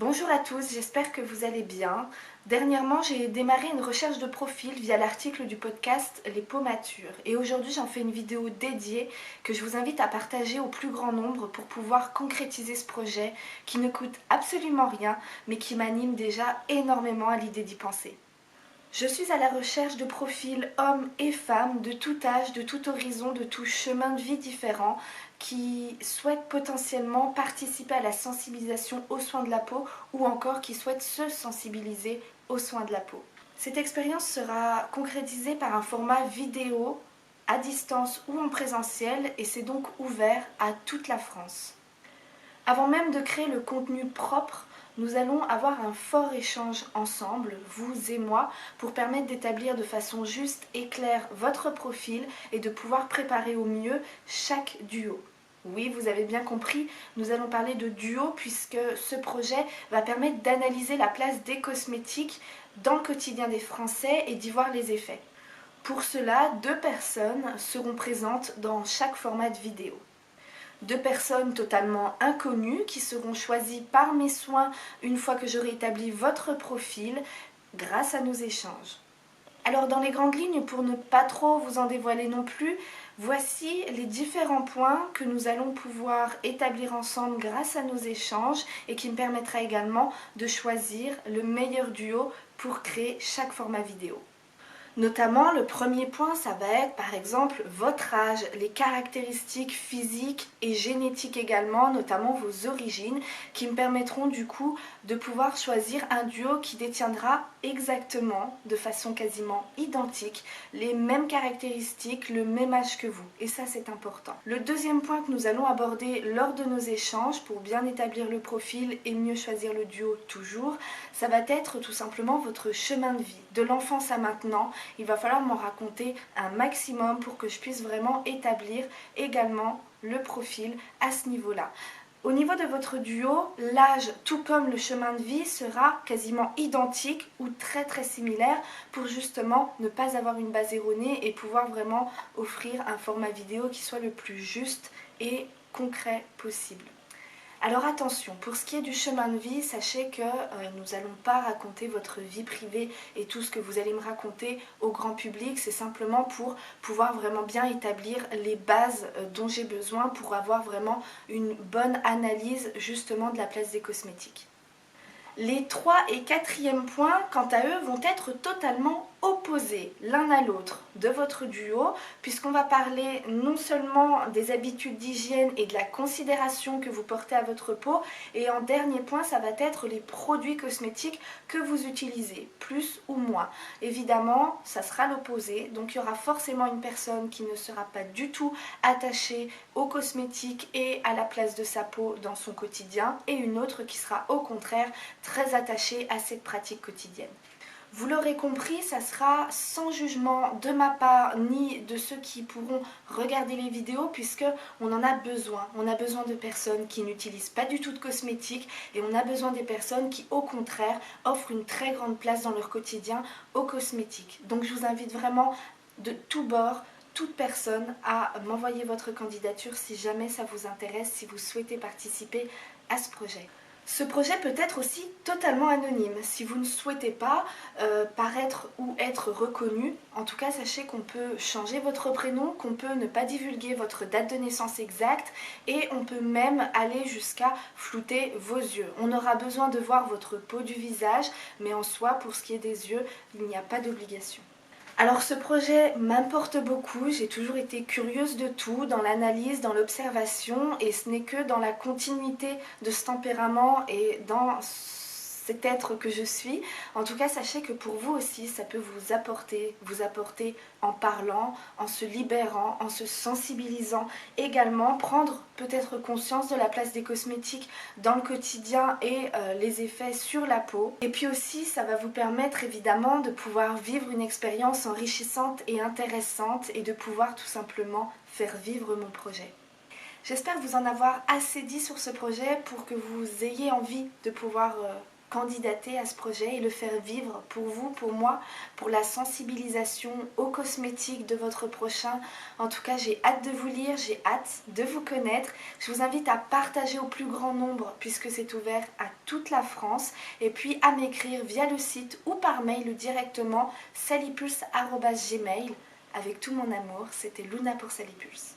Bonjour à tous, j'espère que vous allez bien. Dernièrement, j'ai démarré une recherche de profil via l'article du podcast Les peaux matures. Et aujourd'hui, j'en fais une vidéo dédiée que je vous invite à partager au plus grand nombre pour pouvoir concrétiser ce projet qui ne coûte absolument rien, mais qui m'anime déjà énormément à l'idée d'y penser. Je suis à la recherche de profils hommes et femmes de tout âge, de tout horizon, de tout chemin de vie différent qui souhaitent potentiellement participer à la sensibilisation aux soins de la peau ou encore qui souhaitent se sensibiliser aux soins de la peau. Cette expérience sera concrétisée par un format vidéo à distance ou en présentiel et c'est donc ouvert à toute la France. Avant même de créer le contenu propre, nous allons avoir un fort échange ensemble, vous et moi, pour permettre d'établir de façon juste et claire votre profil et de pouvoir préparer au mieux chaque duo. Oui, vous avez bien compris, nous allons parler de duo puisque ce projet va permettre d'analyser la place des cosmétiques dans le quotidien des Français et d'y voir les effets. Pour cela, 2 personnes seront présentes dans chaque format de vidéo. 2 personnes totalement inconnues qui seront choisies par mes soins une fois que j'aurai établi votre profil grâce à nos échanges. Alors dans les grandes lignes, pour ne pas trop vous en dévoiler non plus, voici les différents points que nous allons pouvoir établir ensemble grâce à nos échanges et qui me permettra également de choisir le meilleur duo pour créer chaque format vidéo. Notamment, le premier point, ça va être par exemple votre âge, les caractéristiques physiques et génétiques également, notamment vos origines, qui me permettront du coup de pouvoir choisir un duo qui détiendra exactement, de façon quasiment identique, les mêmes caractéristiques, le même âge que vous. Et ça, c'est important. Le deuxième point que nous allons aborder lors de nos échanges pour bien établir le profil et mieux choisir le duo toujours, ça va être tout simplement votre chemin de vie, de l'enfance à maintenant. Il va falloir m'en raconter un maximum pour que je puisse vraiment établir également le profil à ce niveau-là. Au niveau de votre duo, l'âge tout comme le chemin de vie sera quasiment identique ou très similaire pour justement ne pas avoir une base erronée et pouvoir vraiment offrir un format vidéo qui soit le plus juste et concret possible. Alors attention, pour ce qui est du chemin de vie, sachez que nous n'allons pas raconter votre vie privée et tout ce que vous allez me raconter au grand public. C'est simplement pour pouvoir vraiment bien établir les bases dont j'ai besoin pour avoir vraiment une bonne analyse justement de la place des cosmétiques. Les 3 et 4e points, quant à eux, vont être totalement opposés l'un à l'autre de votre duo, puisqu'on va parler non seulement des habitudes d'hygiène et de la considération que vous portez à votre peau, et en dernier point, ça va être les produits cosmétiques que vous utilisez, plus ou moins. Évidemment, ça sera l'opposé, donc il y aura forcément une personne qui ne sera pas du tout attachée aux cosmétiques et à la place de sa peau dans son quotidien, et une autre qui sera au contraire très attachée à cette pratique quotidienne. Vous l'aurez compris, ça sera sans jugement de ma part ni de ceux qui pourront regarder les vidéos puisque on en a besoin. On a besoin de personnes qui n'utilisent pas du tout de cosmétiques et on a besoin des personnes qui au contraire offrent une très grande place dans leur quotidien aux cosmétiques. Donc je vous invite vraiment de tous bords, toute personne à m'envoyer votre candidature si jamais ça vous intéresse, si vous souhaitez participer à ce projet. Ce projet peut être aussi totalement anonyme. Si vous ne souhaitez pas paraître ou être reconnu, en tout cas sachez qu'on peut changer votre prénom, qu'on peut ne pas divulguer votre date de naissance exacte et on peut même aller jusqu'à flouter vos yeux. On aura besoin de voir votre peau du visage, mais en soi, pour ce qui est des yeux, il n'y a pas d'obligation. Alors ce projet m'importe beaucoup, j'ai toujours été curieuse de tout, dans l'analyse, dans l'observation et ce n'est que dans la continuité de ce tempérament et dans cet être que je suis. En tout cas, sachez que pour vous aussi, ça peut vous apporter en parlant, en se libérant, en se sensibilisant. Également, prendre peut-être conscience de la place des cosmétiques dans le quotidien et les effets sur la peau. Et puis aussi, ça va vous permettre évidemment de pouvoir vivre une expérience enrichissante et intéressante et de pouvoir tout simplement faire vivre mon projet. J'espère vous en avoir assez dit sur ce projet pour que vous ayez envie de pouvoir candidater à ce projet et le faire vivre pour vous, pour moi, pour la sensibilisation aux cosmétiques de votre prochain. En tout cas, j'ai hâte de vous lire, j'ai hâte de vous connaître. Je vous invite à partager au plus grand nombre puisque c'est ouvert à toute la France et puis à m'écrire via le site ou par mail ou directement salipulse@gmail. Avec tout mon amour, c'était Luna pour Salipulse.